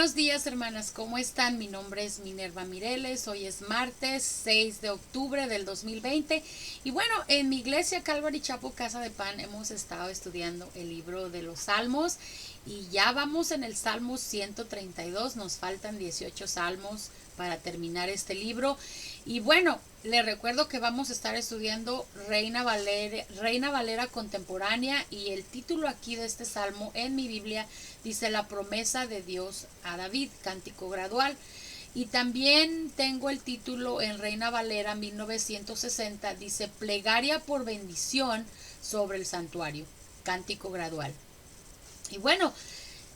Buenos días, hermanas, ¿cómo están? Mi nombre es Minerva Mireles, hoy es martes 6 de octubre del 2020 y bueno, en mi iglesia Calvary Chapel Casa de Pan hemos estado estudiando el libro de los Salmos y ya vamos en el Salmo 132, nos faltan 18 salmos para terminar este libro y bueno, le recuerdo que vamos a estar estudiando Reina Valera contemporánea y el título aquí de este salmo en mi Biblia dice la promesa de Dios a David, cántico gradual. Y también tengo el título en Reina Valera 1960, dice plegaria por bendición sobre el santuario, cántico gradual. Y bueno,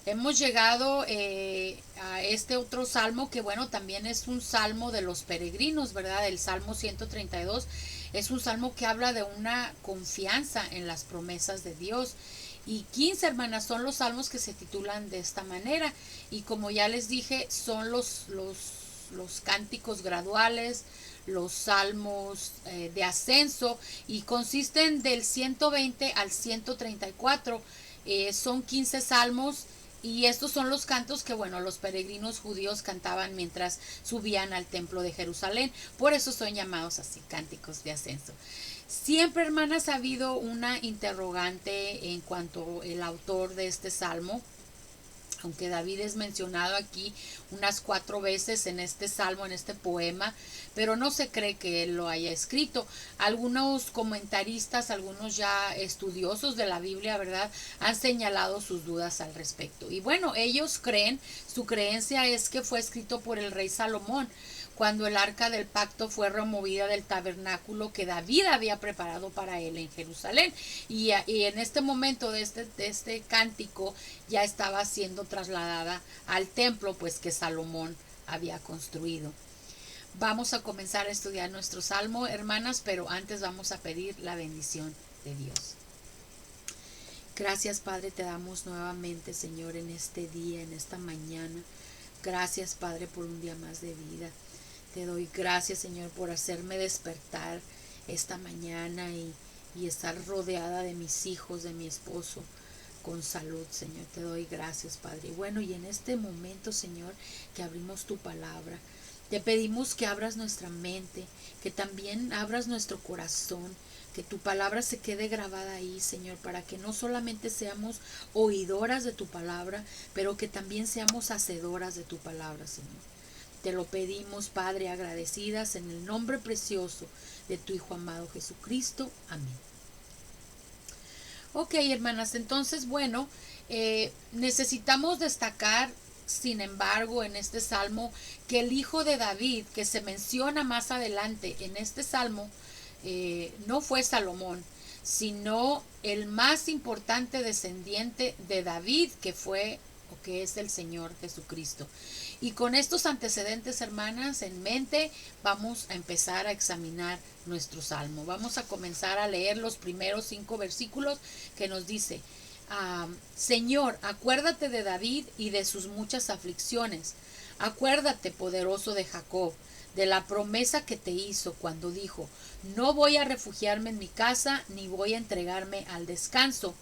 hemos llegado a este otro salmo que bueno, también es un salmo de los peregrinos, ¿verdad? El Salmo 132 es un salmo que habla de una confianza en las promesas de Dios. Y 15, hermanas, son los salmos que se titulan de esta manera. Y como ya les dije, son los cánticos graduales, los salmos de ascenso y consisten del 120 al 134. Son 15 salmos y estos son los cantos que, bueno, los peregrinos judíos cantaban mientras subían al templo de Jerusalén. Por eso son llamados así, cánticos de ascenso. Siempre, hermanas, ha habido una interrogante en cuanto al autor de este salmo, aunque David es mencionado aquí unas 4 veces en este salmo, en este poema, pero no se cree que él lo haya escrito. Algunos comentaristas, algunos ya estudiosos de la Biblia, ¿verdad?, han señalado sus dudas al respecto. Y bueno, ellos creen, su creencia es que fue escrito por el rey Salomón, cuando el arca del pacto fue removida del tabernáculo que David había preparado para él en Jerusalén. Y en este momento de este cántico ya estaba siendo trasladada al templo, pues que Salomón había construido. Vamos a comenzar a estudiar nuestro salmo, hermanas, pero antes vamos a pedir la bendición de Dios. Gracias, Padre, te damos nuevamente, Señor, en este día, en esta mañana. Gracias, Padre, por un día más de vida. Te doy gracias, Señor, por hacerme despertar esta mañana y estar rodeada de mis hijos, de mi esposo, con salud, Señor. Te doy gracias, Padre. Bueno, y en este momento, Señor, que abrimos tu palabra, te pedimos que abras nuestra mente, que también abras nuestro corazón, que tu palabra se quede grabada ahí, Señor, para que no solamente seamos oidoras de tu palabra, pero que también seamos hacedoras de tu palabra, Señor. Te lo pedimos, Padre, agradecidas en el nombre precioso de tu Hijo amado Jesucristo. Amén. Ok, hermanas, entonces, bueno, necesitamos destacar, sin embargo, en este salmo, que el hijo de David, que se menciona más adelante en este salmo, no fue Salomón, sino el más importante descendiente de David, que fue o que es el Señor Jesucristo. Y con estos antecedentes, hermanas, en mente, vamos a empezar a examinar nuestro salmo. Vamos a comenzar a leer los primeros 5 versículos que nos dice: Señor, acuérdate de David y de sus muchas aflicciones. Acuérdate, poderoso de Jacob, de la promesa que te hizo cuando dijo: no voy a refugiarme en mi casa, ni voy a entregarme al descanso.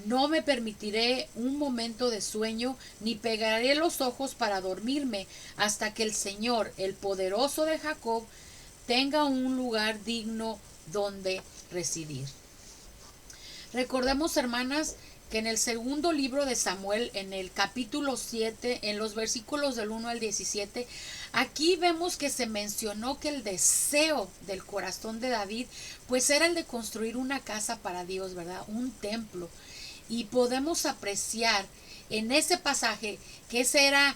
No me permitiré un momento de sueño, ni pegaré los ojos para dormirme, hasta que el Señor, el poderoso de Jacob, tenga un lugar digno donde residir. Recordemos, hermanas, que en el segundo libro de Samuel, en el capítulo 7, en los versículos del 1 al 17, aquí vemos que se mencionó que el deseo del corazón de David, pues era el de construir una casa para Dios, ¿verdad? Un templo. Y podemos apreciar en ese pasaje que esa era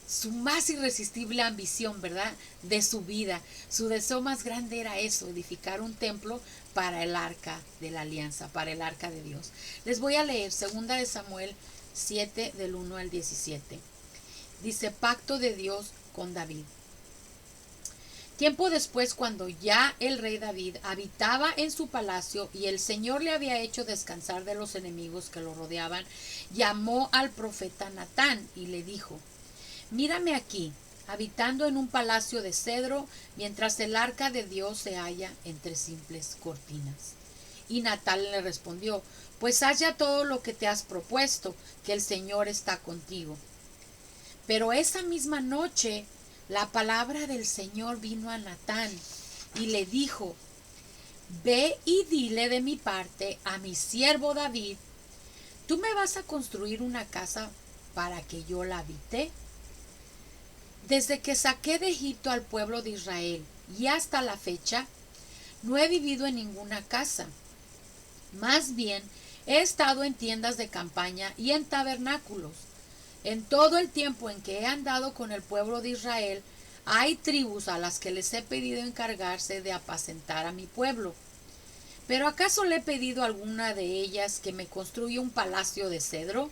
su más irresistible ambición, ¿verdad?, de su vida. Su deseo más grande era eso, edificar un templo para el arca de la alianza, para el arca de Dios. Les voy a leer 2 de Samuel 7 del 1 al 17. Dice: pacto de Dios con David. Tiempo después, cuando ya el rey David habitaba en su palacio y el Señor le había hecho descansar de los enemigos que lo rodeaban, llamó al profeta Natán y le dijo: mírame aquí, habitando en un palacio de cedro, mientras el arca de Dios se halla entre simples cortinas. Y Natán le respondió: pues haz ya todo lo que te has propuesto, que el Señor está contigo. Pero esa misma noche la palabra del Señor vino a Natán y le dijo: Ve y dile de mi parte a mi siervo David: ¿tú me vas a construir una casa para que yo la habite? Desde que saqué de Egipto al pueblo de Israel y hasta la fecha, no he vivido en ninguna casa. Más bien, he estado en tiendas de campaña y en tabernáculos. En todo el tiempo en que he andado con el pueblo de Israel, hay tribus a las que les he pedido encargarse de apacentar a mi pueblo. ¿Pero acaso le he pedido a alguna de ellas que me construya un palacio de cedro?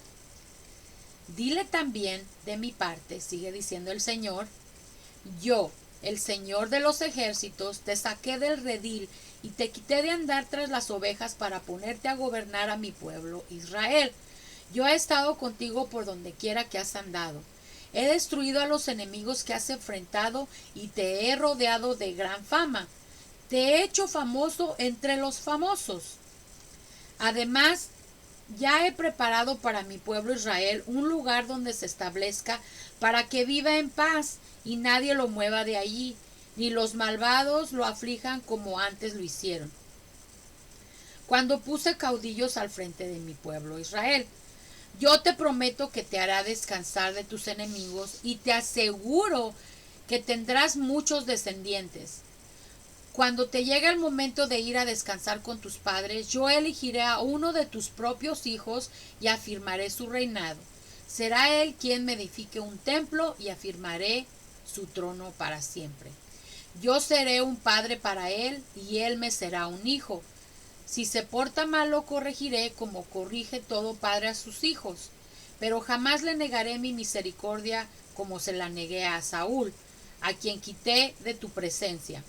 Dile también de mi parte, sigue diciendo el Señor: yo, el Señor de los ejércitos, te saqué del redil y te quité de andar tras las ovejas para ponerte a gobernar a mi pueblo Israel. Yo he estado contigo por donde quiera que has andado. He destruido a los enemigos que has enfrentado y te he rodeado de gran fama. Te he hecho famoso entre los famosos. Además, ya he preparado para mi pueblo Israel un lugar donde se establezca para que viva en paz y nadie lo mueva de allí, ni los malvados lo aflijan como antes lo hicieron, cuando puse caudillos al frente de mi pueblo Israel. Yo te prometo que te hará descansar de tus enemigos y te aseguro que tendrás muchos descendientes. Cuando te llegue el momento de ir a descansar con tus padres, yo elegiré a uno de tus propios hijos y afirmaré su reinado. Será él quien me edifique un templo y afirmaré su trono para siempre. Yo seré un padre para él y él me será un hijo. Si se porta mal, lo corregiré como corrige todo padre a sus hijos. Pero jamás le negaré mi misericordia como se la negué a Saúl, a quien quité de tu presencia.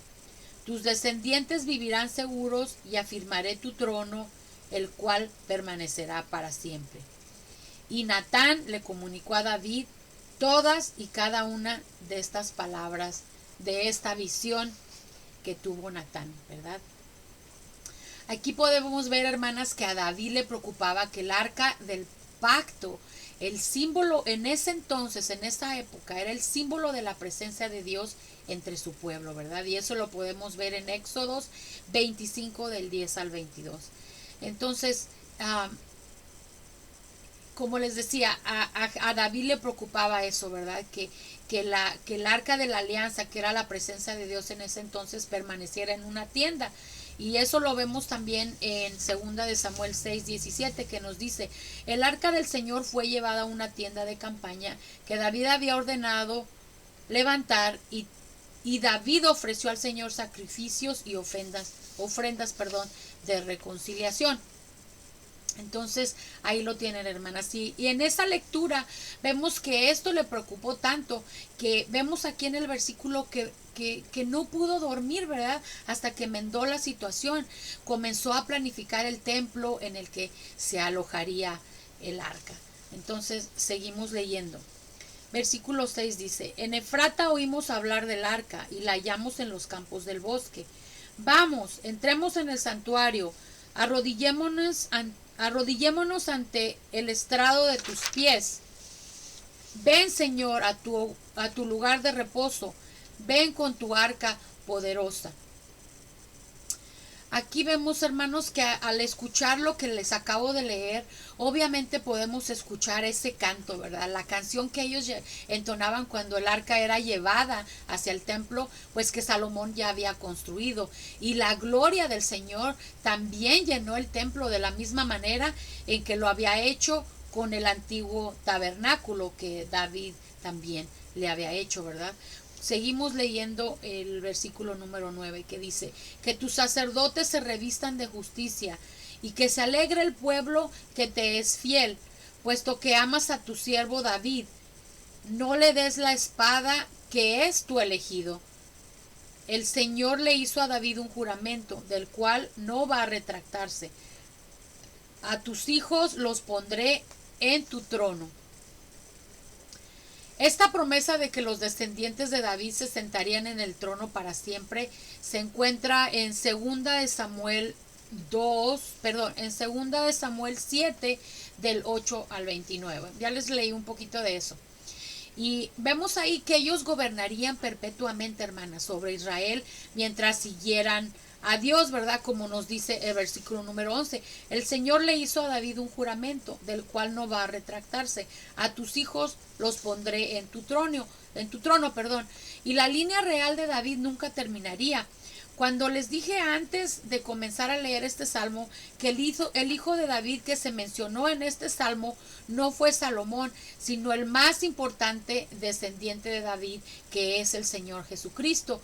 Tus descendientes vivirán seguros y afirmaré tu trono, el cual permanecerá para siempre. Y Natán le comunicó a David todas y cada una de estas palabras, de esta visión que tuvo Natán, ¿verdad? Aquí podemos ver, hermanas, que a David le preocupaba que el arca del pacto, el símbolo en ese entonces, en esa época, era el símbolo de la presencia de Dios entre su pueblo, ¿verdad? Y eso lo podemos ver en Éxodos 25 del 10 al 22. Entonces, como les decía, a David le preocupaba eso, ¿verdad? Que el arca de la alianza, que era la presencia de Dios en ese entonces, permaneciera en una tienda. Y eso lo vemos también en 2 de Samuel 6:17, que nos dice: el arca del Señor fue llevada a una tienda de campaña que David había ordenado levantar, y David ofreció al Señor sacrificios y ofrendas de reconciliación. Entonces ahí lo tienen, hermanas, y en esa lectura vemos que esto le preocupó tanto, que vemos aquí en el versículo que no pudo dormir, ¿verdad? Hasta que enmendó la situación, comenzó a planificar el templo en el que se alojaría el arca. Entonces seguimos leyendo. Versículo 6 dice: en Efrata oímos hablar del arca y la hallamos en los campos del bosque. Vamos, entremos en el santuario, arrodillémonos ante el estrado de tus pies. Ven, Señor, a tu lugar de reposo. Ven con tu arca poderosa. Aquí vemos, hermanos, que al escuchar lo que les acabo de leer, obviamente podemos escuchar ese canto, ¿verdad? La canción que ellos entonaban cuando el arca era llevada hacia el templo, pues que Salomón ya había construido. Y la gloria del Señor también llenó el templo de la misma manera en que lo había hecho con el antiguo tabernáculo que David también le había hecho, ¿verdad? Seguimos leyendo el versículo número 9, que dice: que tus sacerdotes se revistan de justicia y que se alegre el pueblo que te es fiel, puesto que amas a tu siervo David. No le des la espada, que es tu elegido. El Señor le hizo a David un juramento del cual no va a retractarse. A tus hijos los pondré en tu trono. Esta promesa de que los descendientes de David se sentarían en el trono para siempre se encuentra en 2 de Samuel 7 del 8 al 29. Ya les leí un poquito de eso. Y vemos ahí que ellos gobernarían perpetuamente, hermanas, sobre Israel mientras siguieran a Dios, ¿verdad? Como nos dice el versículo número 11. El Señor le hizo a David un juramento del cual no va a retractarse. A tus hijos los pondré en tu trono, perdón. Y la línea real de David nunca terminaría. Cuando les dije antes de comenzar a leer este salmo que el hijo de David que se mencionó en este salmo no fue Salomón, sino el más importante descendiente de David, que es el Señor Jesucristo.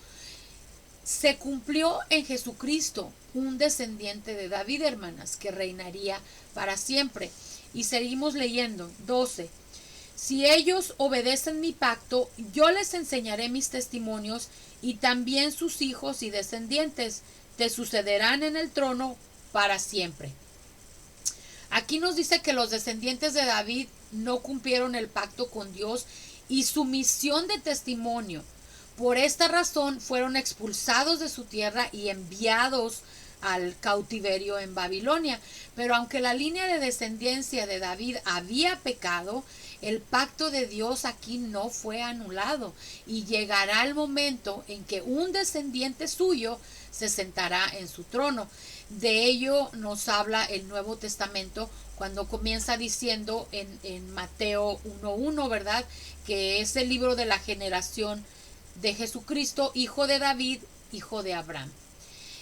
Se cumplió en Jesucristo, un descendiente de David, hermanas, que reinaría para siempre. Y seguimos leyendo, 12. Si ellos obedecen mi pacto, yo les enseñaré mis testimonios y también sus hijos y descendientes te sucederán en el trono para siempre. Aquí nos dice que los descendientes de David no cumplieron el pacto con Dios y su misión de testimonio. Por esta razón fueron expulsados de su tierra y enviados al cautiverio en Babilonia. Pero aunque la línea de descendencia de David había pecado, el pacto de Dios aquí no fue anulado y llegará el momento en que un descendiente suyo se sentará en su trono. De ello nos habla el Nuevo Testamento cuando comienza diciendo en Mateo 1.1, ¿verdad? Que es el libro de la generación de Jesucristo, hijo de David, hijo de Abraham.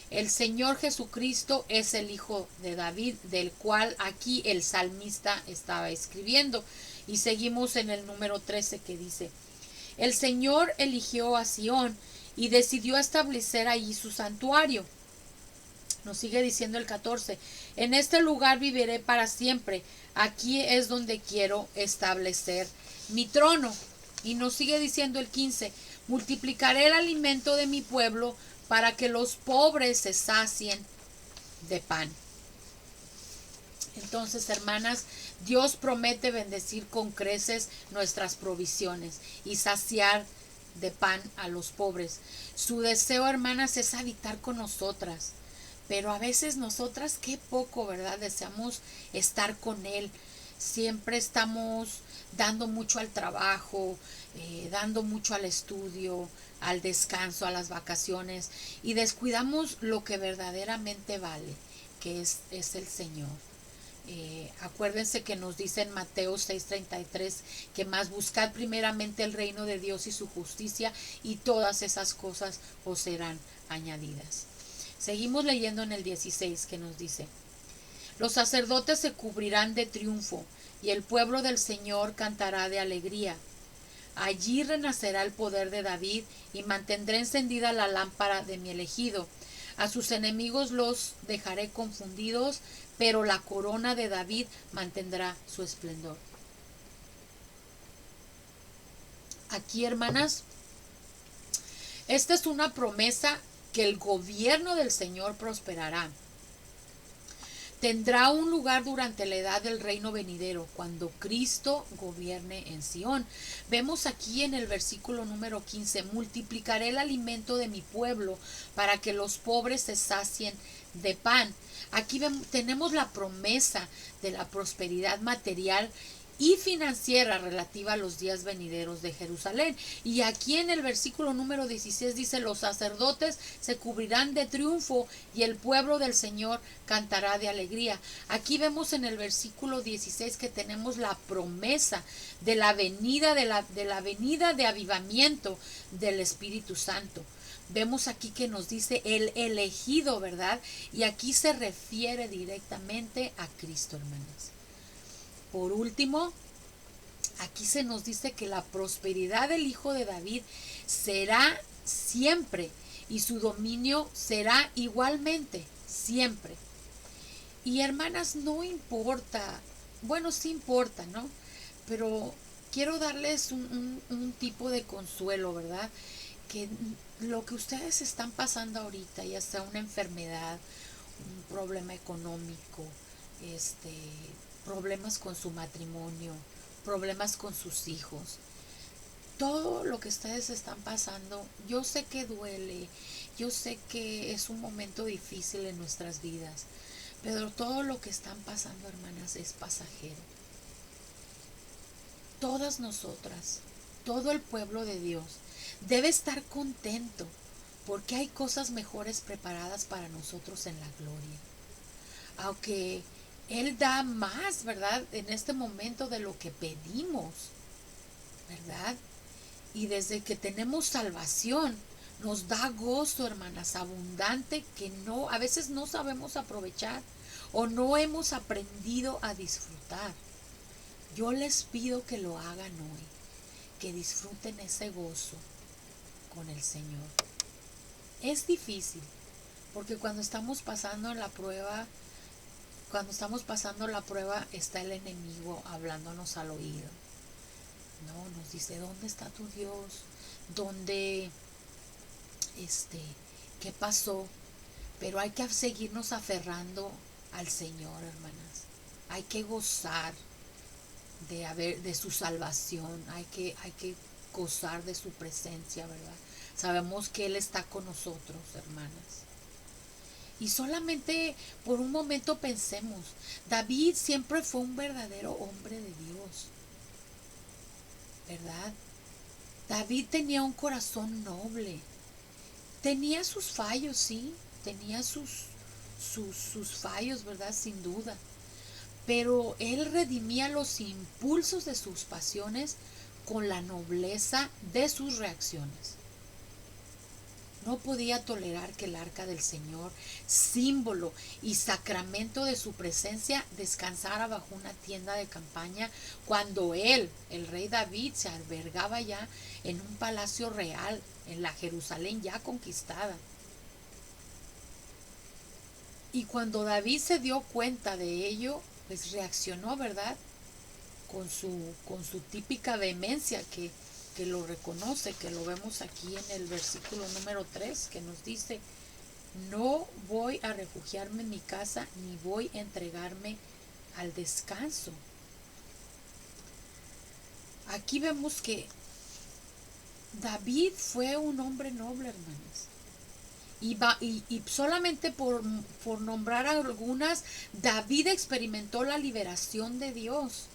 El Señor Jesucristo es el hijo de David, del cual aquí el salmista estaba escribiendo. Y seguimos en el número 13 que dice, el Señor eligió a Sión y decidió establecer allí su santuario. Nos sigue diciendo el 14, en este lugar viviré para siempre, aquí es donde quiero establecer mi trono. Y nos sigue diciendo el 15, multiplicaré el alimento de mi pueblo para que los pobres se sacien de pan. Entonces, hermanas, Dios promete bendecir con creces nuestras provisiones y saciar de pan a los pobres. Su deseo, hermanas, es habitar con nosotras. Pero a veces nosotras, qué poco, ¿verdad? Deseamos estar con Él. Siempre estamos dando mucho al trabajo, dando mucho al estudio, al descanso, a las vacaciones, y descuidamos lo que verdaderamente vale, que es el Señor. Acuérdense que nos dice en Mateo 6:33 que más buscad primeramente el reino de Dios y su justicia y todas esas cosas os serán añadidas. Seguimos leyendo en el 16 que nos dice, los sacerdotes se cubrirán de triunfo y el pueblo del Señor cantará de alegría. Allí renacerá el poder de David y mantendré encendida la lámpara de mi elegido. A sus enemigos los dejaré confundidos, pero la corona de David mantendrá su esplendor. Aquí, hermanas, esta es una promesa que el gobierno del Señor prosperará. Tendrá un lugar durante la edad del reino venidero, cuando Cristo gobierne en Sión. Vemos aquí en el versículo número 15, multiplicaré el alimento de mi pueblo para que los pobres se sacien de pan. Aquí tenemos la promesa de la prosperidad material y financiera relativa a los días venideros de Jerusalén. Y aquí en el versículo número 16 dice, los sacerdotes se cubrirán de triunfo y el pueblo del Señor cantará de alegría. Aquí vemos en el versículo 16 que tenemos la promesa de la venida de avivamiento del Espíritu Santo. Vemos aquí que nos dice el elegido, ¿verdad? Y aquí se refiere directamente a Cristo, hermanas. Por último, aquí se nos dice que la prosperidad del Hijo de David será siempre y su dominio será igualmente siempre. Y hermanas, no importa, bueno, sí importa, ¿no? Pero quiero darles un tipo de consuelo, ¿verdad? Que lo que ustedes están pasando ahorita, ya sea una enfermedad, un problema económico, problemas con su matrimonio, problemas con sus hijos, todo lo que ustedes están pasando, yo sé que duele, yo sé que es un momento difícil en nuestras vidas, pero todo lo que están pasando, hermanas, es pasajero. Todas nosotras todo el pueblo de Dios debe estar contento porque hay cosas mejores preparadas para nosotros en la gloria. Aunque Él da más, ¿verdad? En este momento de lo que pedimos, ¿verdad? Y desde que tenemos salvación, nos da gozo, hermanas, abundante que no, a veces no sabemos aprovechar o no hemos aprendido a disfrutar. Yo les pido que lo hagan hoy, que disfruten ese gozo con el Señor. Es difícil, porque cuando estamos pasando la prueba, está el enemigo hablándonos al oído. No, nos dice, ¿dónde está tu Dios? ¿Dónde, qué pasó? Pero hay que seguirnos aferrando al Señor, hermanas. Hay que gozar de su salvación, hay que gozar de su presencia, ¿verdad? Sabemos que Él está con nosotros, hermanas. Y solamente por un momento pensemos, David siempre fue un verdadero hombre de Dios, ¿verdad? David tenía un corazón noble, tenía sus fallos, sí, tenía sus fallos, ¿verdad? Sin duda. Pero él redimía los impulsos de sus pasiones con la nobleza de sus reacciones. No podía tolerar que el arca del Señor, símbolo y sacramento de su presencia, descansara bajo una tienda de campaña cuando él, el rey David, se albergaba ya en un palacio real, en la Jerusalén ya conquistada. Y cuando David se dio cuenta de ello, pues reaccionó, ¿verdad? Con su típica vehemencia que lo reconoce, que lo vemos aquí en el versículo número 3, que nos dice, no voy a refugiarme en mi casa, ni voy a entregarme al descanso. Aquí vemos que David fue un hombre noble, hermanos. Y solamente por nombrar algunas, David experimentó la liberación de Dios,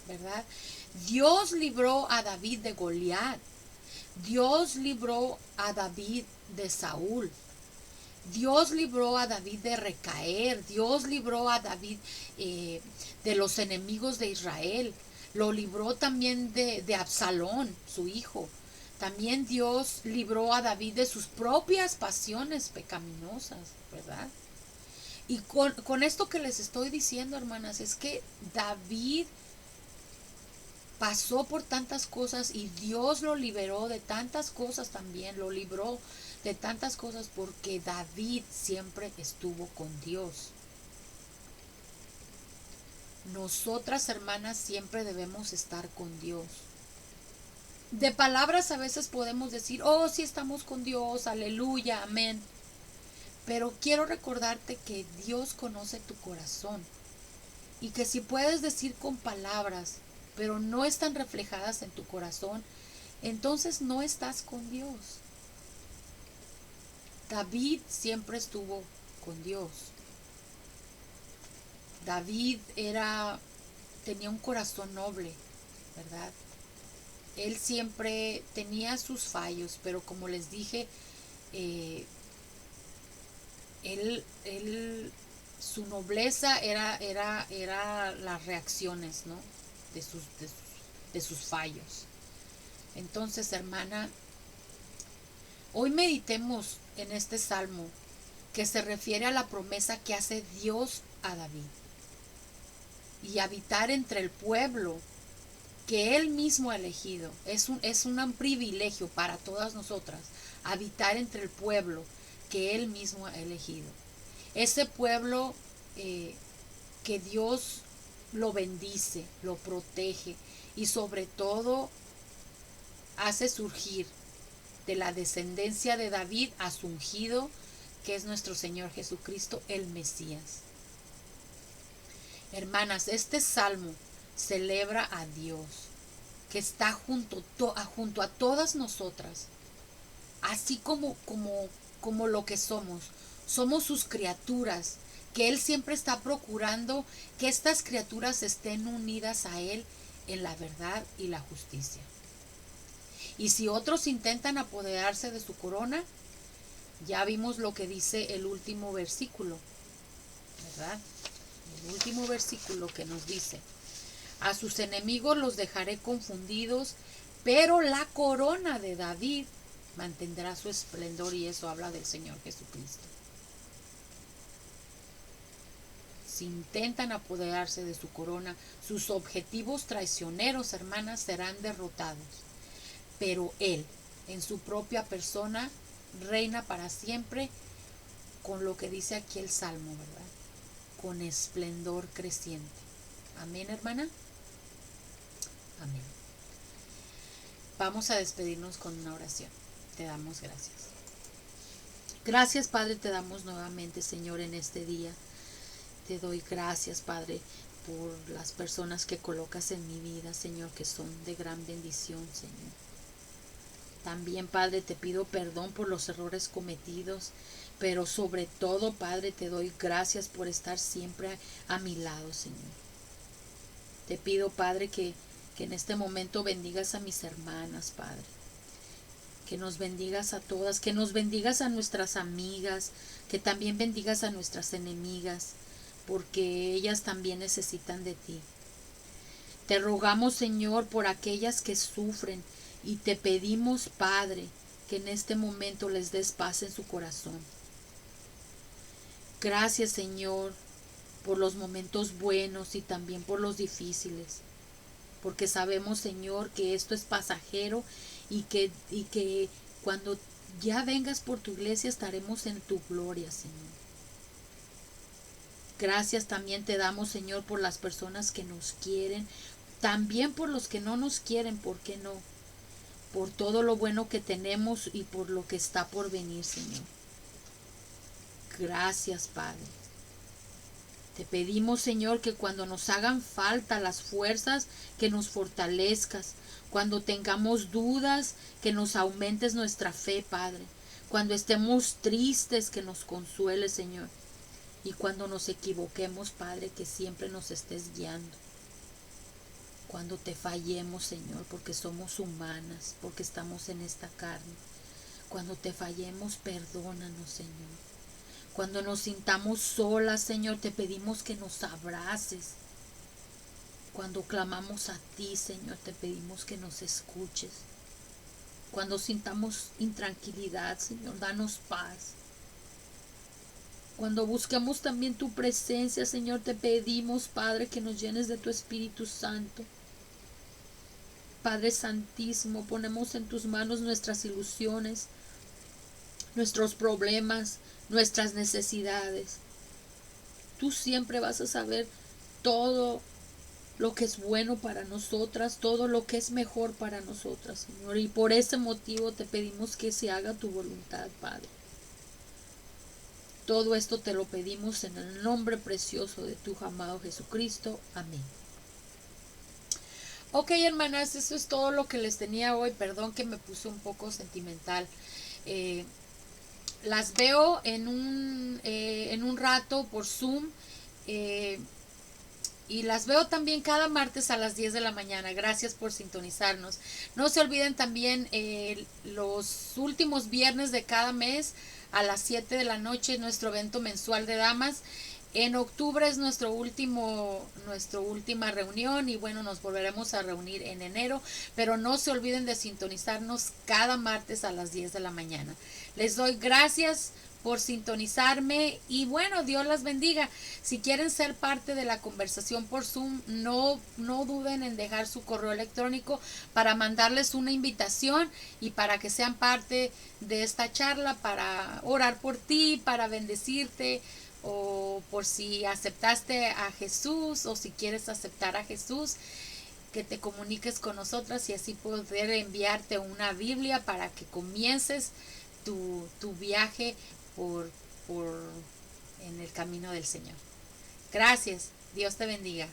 ¿verdad? Dios libró a David de Goliat. Dios libró a David de Saúl. Dios libró a David de recaer. Dios libró a David de los enemigos de Israel. Lo libró también de Absalón, su hijo. También Dios libró a David de sus propias pasiones pecaminosas, ¿verdad? Y con esto que les estoy diciendo, hermanas, es que David pasó por tantas cosas y Dios lo liberó de tantas cosas también, lo libró de tantas cosas porque David siempre estuvo con Dios. Nosotras, hermanas, siempre debemos estar con Dios. De palabras a veces podemos decir, oh, sí estamos con Dios, aleluya, amén. Pero quiero recordarte que Dios conoce tu corazón y que si puedes decir con palabras, pero no están reflejadas en tu corazón, entonces no estás con Dios. David siempre estuvo con Dios. David tenía un corazón noble, ¿verdad? Él siempre tenía sus fallos, pero como les dije, su nobleza era las reacciones, ¿no? De sus fallos. Entonces, hermana, hoy meditemos en este salmo que se refiere a la promesa que hace Dios a David y habitar entre el pueblo que Él mismo ha elegido. Es un privilegio para todas nosotras habitar entre el pueblo que Él mismo ha elegido. Ese pueblo que Dios lo bendice, lo protege y sobre todo hace surgir de la descendencia de David a su ungido, que es nuestro Señor Jesucristo, el Mesías. Hermanas, este salmo celebra a Dios, que está junto a todas nosotras, así como lo que somos. Somos sus criaturas, que Él siempre está procurando que estas criaturas estén unidas a Él en la verdad y la justicia. Y si otros intentan apoderarse de su corona, ya vimos lo que dice el último versículo, ¿verdad? El último versículo que nos dice: a sus enemigos los dejaré confundidos, pero la corona de David mantendrá su esplendor. Y eso habla del Señor Jesucristo. Si intentan apoderarse de su corona, sus objetivos traicioneros, hermanas, serán derrotados. Pero Él, en su propia persona, reina para siempre, con lo que dice aquí el Salmo, ¿verdad? Con esplendor creciente. Amén, hermana. Amén. Vamos a despedirnos con una oración. Te damos gracias. Gracias, Padre, te damos nuevamente, Señor, en este día. Te doy gracias, Padre, por las personas que colocas en mi vida, Señor, que son de gran bendición, Señor. También, Padre, te pido perdón por los errores cometidos, pero sobre todo, Padre, te doy gracias por estar siempre a mi lado, Señor. Te pido, Padre, que en este momento bendigas a mis hermanas, Padre. Que nos bendigas a todas, que nos bendigas a nuestras amigas, que también bendigas a nuestras enemigas, porque ellas también necesitan de ti. Te rogamos, Señor, por aquellas que sufren, y te pedimos, Padre, que en este momento les des paz en su corazón. Gracias, Señor, por los momentos buenos y también por los difíciles, porque sabemos, Señor, que esto es pasajero y que cuando ya vengas por tu iglesia estaremos en tu gloria, Señor. Gracias también te damos, Señor, por las personas que nos quieren, también por los que no nos quieren, ¿por qué no? Por todo lo bueno que tenemos y por lo que está por venir, Señor. Gracias, Padre. Te pedimos, Señor, que cuando nos hagan falta las fuerzas, que nos fortalezcas. Cuando tengamos dudas, que nos aumentes nuestra fe, Padre. Cuando estemos tristes, que nos consueles, Señor. Y cuando nos equivoquemos, Padre, que siempre nos estés guiando. Cuando te fallemos, Señor, porque somos humanas, porque estamos en esta carne. Cuando te fallemos, perdónanos, Señor. Cuando nos sintamos solas, Señor, te pedimos que nos abraces. Cuando clamamos a ti, Señor, te pedimos que nos escuches. Cuando sintamos intranquilidad, Señor, danos paz. Cuando busquemos también tu presencia, Señor, te pedimos, Padre, que nos llenes de tu Espíritu Santo. Padre Santísimo, ponemos en tus manos nuestras ilusiones, nuestros problemas, nuestras necesidades. Tú siempre vas a saber todo lo que es bueno para nosotras, todo lo que es mejor para nosotras, Señor. Y por ese motivo te pedimos que se haga tu voluntad, Padre. Todo esto te lo pedimos en el nombre precioso de tu amado Jesucristo. Amén. Ok, hermanas, eso es todo lo que les tenía hoy. Perdón que me puse un poco sentimental. Las veo en un rato por Zoom. Y las veo también cada martes a las 10 de la mañana. Gracias por sintonizarnos. No se olviden también los últimos viernes de cada mes a las 7 de la noche nuestro evento mensual de damas. En octubre es nuestra última reunión y bueno, nos volveremos a reunir en enero, pero no se olviden de sintonizarnos cada martes a las 10 de la mañana. Les doy gracias por sintonizarme y bueno, Dios las bendiga. Si quieren ser parte de la conversación por Zoom, no duden en dejar su correo electrónico para mandarles una invitación y para que sean parte de esta charla, para orar por ti, para bendecirte, o por si aceptaste a Jesús o si quieres aceptar a Jesús, que te comuniques con nosotras y así poder enviarte una Biblia para que comiences tu viaje por en el camino del Señor. Gracias. Dios te bendiga.